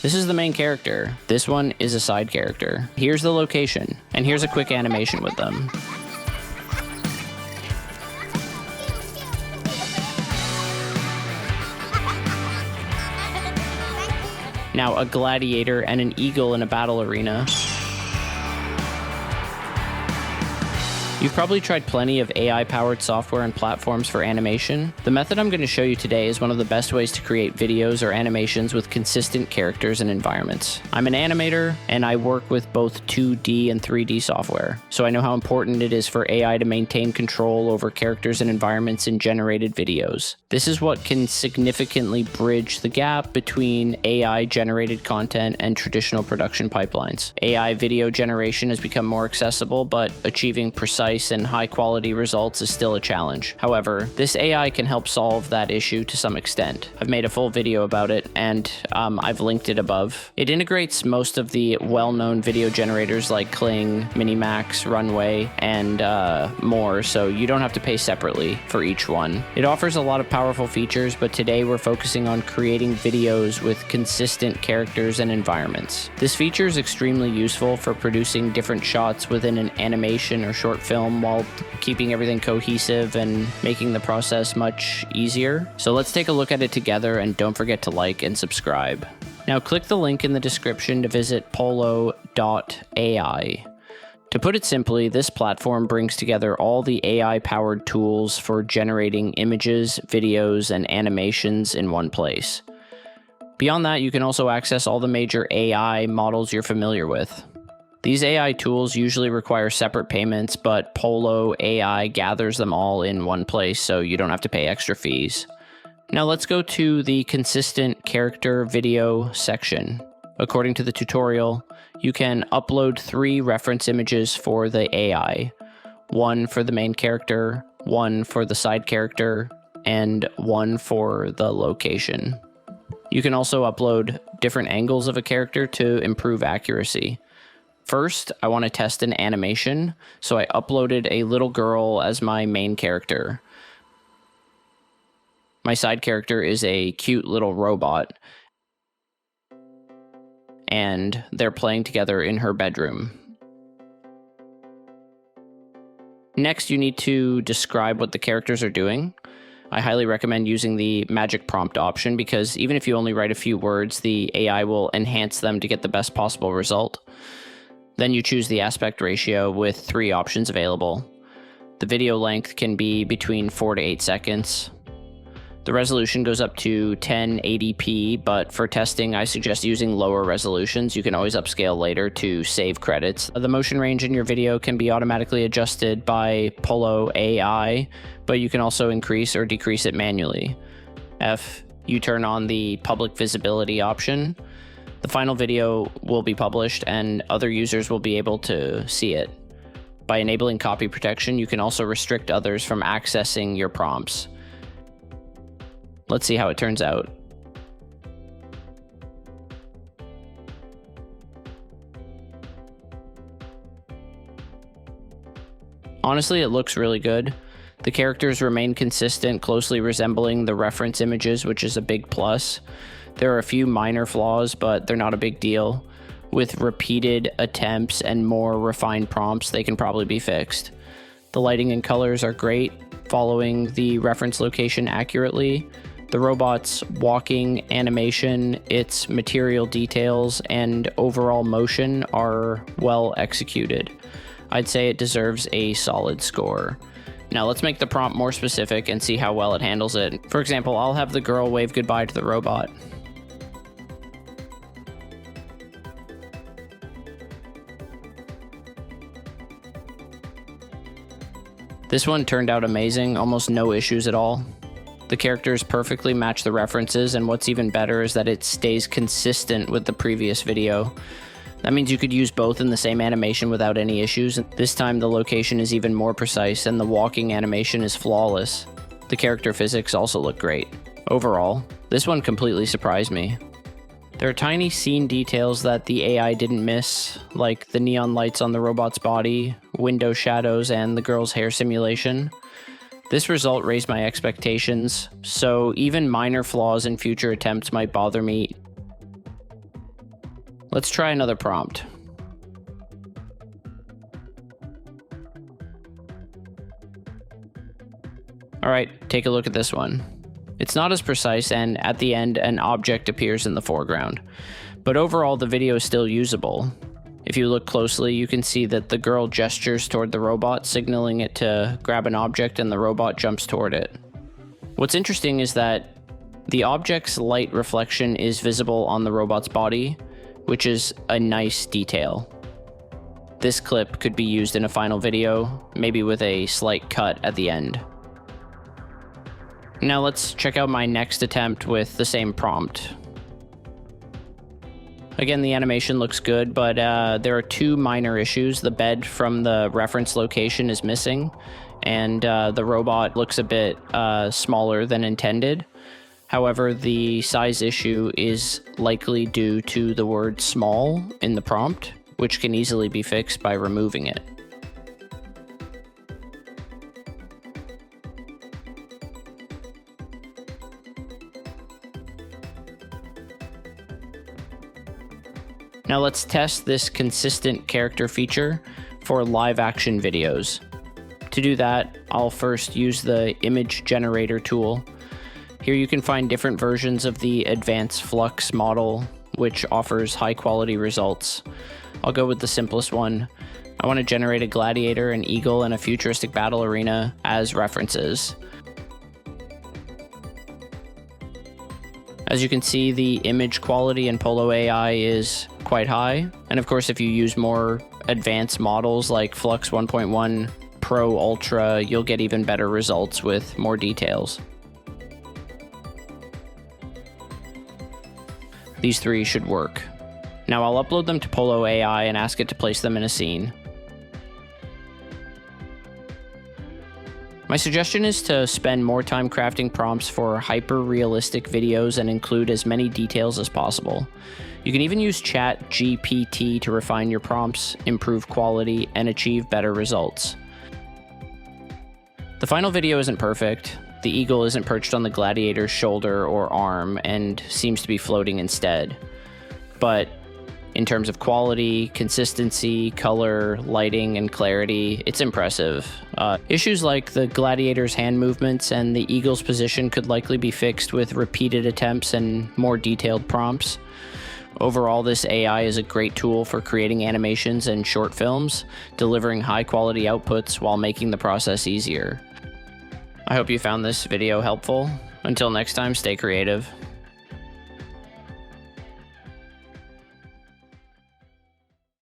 This is the main character. This one is a side character. Here's the location, and here's a quick animation with them. Now, a gladiator and an eagle in a battle arena. You've probably tried plenty of AI-powered software and platforms for animation. The method I'm going to show you today is one of the best ways to create videos or animations with consistent characters and environments. I'm an animator, and I work with both 2D and 3D software, so I know how important it is for AI to maintain control over characters and environments in generated videos. This is what can significantly bridge the gap between AI-generated content and traditional production pipelines. AI video generation has become more accessible, but achieving precise and high-quality results is still a challenge. However, this AI can help solve that issue to some extent. I've made a full video about it, and I've linked it above. It integrates most of the well-known video generators like Kling, Minimax, Runway, and more, so you don't have to pay separately for each one. It offers a lot of powerful features, but today we're focusing on creating videos with consistent characters and environments. This feature is extremely useful for producing different shots within an animation or short film while keeping everything cohesive and making the process much easier. So let's take a look at it together, and don't forget to like and subscribe. Now click the link in the description to visit Pollo AI. To put it simply, this platform brings together all the AI-powered tools for generating images, videos, and animations in one place. Beyond that, you can also access all the major AI models you're familiar with. These AI tools usually require separate payments, but Pollo AI gathers them all in one place, so you don't have to pay extra fees. Now let's go to the consistent character video section. According to the tutorial, you can upload 3 reference images for the AI. 1 for the main character, 1 for the side character, and 1 for the location. You can also upload different angles of a character to improve accuracy. First, I want to test an animation, so I uploaded a little girl as my main character. My side character is a cute little robot, and they're playing together in her bedroom. Next, you need to describe what the characters are doing. I highly recommend using the magic prompt option because even if you only write a few words, the AI will enhance them to get the best possible result. Then you choose the aspect ratio with 3 options available. The video length can be between 4 to 8 seconds. The resolution goes up to 1080p, but for testing, I suggest using lower resolutions. You can always upscale later to save credits. The motion range in your video can be automatically adjusted by Pollo AI, but you can also increase or decrease it manually. You turn on the public visibility option. The final video will be published and other users will be able to see it. By enabling copy protection, you can also restrict others from accessing your prompts. Let's see how it turns out. Honestly, it looks really good. The characters remain consistent, closely resembling the reference images, which is a big plus. There are a few minor flaws, but they're not a big deal. With repeated attempts and more refined prompts, they can probably be fixed. The lighting and colors are great, following the reference location accurately. The robot's walking animation, its material details, and overall motion are well executed. I'd say it deserves a solid score. Now let's make the prompt more specific and see how well it handles it. For example, I'll have the girl wave goodbye to the robot. This one turned out amazing, almost no issues at all. The characters perfectly match the references, and what's even better is that it stays consistent with the previous video. That means you could use both in the same animation without any issues. This time the location is even more precise and the walking animation is flawless. The character physics also look great. Overall, this one completely surprised me. There are tiny scene details that the AI didn't miss, like the neon lights on the robot's body, window shadows, and the girl's hair simulation. This result raised my expectations, so even minor flaws in future attempts might bother me. Let's try another prompt. Alright, take a look at this one. It's not as precise, and at the end, an object appears in the foreground. But overall, the video is still usable. If you look closely, you can see that the girl gestures toward the robot, signaling it to grab an object, and the robot jumps toward it. What's interesting is that the object's light reflection is visible on the robot's body, which is a nice detail. This clip could be used in a final video, maybe with a slight cut at the end. Now let's check out my next attempt with the same prompt. Again, the animation looks good, but there are two minor issues. The bed from the reference location is missing, and the robot looks a bit smaller than intended. However, the size issue is likely due to the word small in the prompt, which can easily be fixed by removing it. Now let's test this consistent character feature for live action videos. To do that, I'll first use the image generator tool. Here you can find different versions of the advanced flux model, which offers high quality results. I'll go with the simplest one. I want to generate a gladiator, an eagle, and a futuristic battle arena as references. As you can see, the image quality in Pollo AI is quite high. And of course, if you use more advanced models like Flux 1.1 Pro Ultra, you'll get even better results with more details. These three should work. Now I'll upload them to Pollo AI and ask it to place them in a scene. My suggestion is to spend more time crafting prompts for hyper-realistic videos and include as many details as possible. You can even use ChatGPT to refine your prompts, improve quality, and achieve better results. The final video isn't perfect. The eagle isn't perched on the gladiator's shoulder or arm and seems to be floating instead. But in terms of quality, consistency, color, lighting, and clarity, it's impressive. Issues like the gladiator's hand movements and the eagle's position could likely be fixed with repeated attempts and more detailed prompts. Overall, this AI is a great tool for creating animations and short films, delivering high-quality outputs while making the process easier. I hope you found this video helpful. Until next time, stay creative.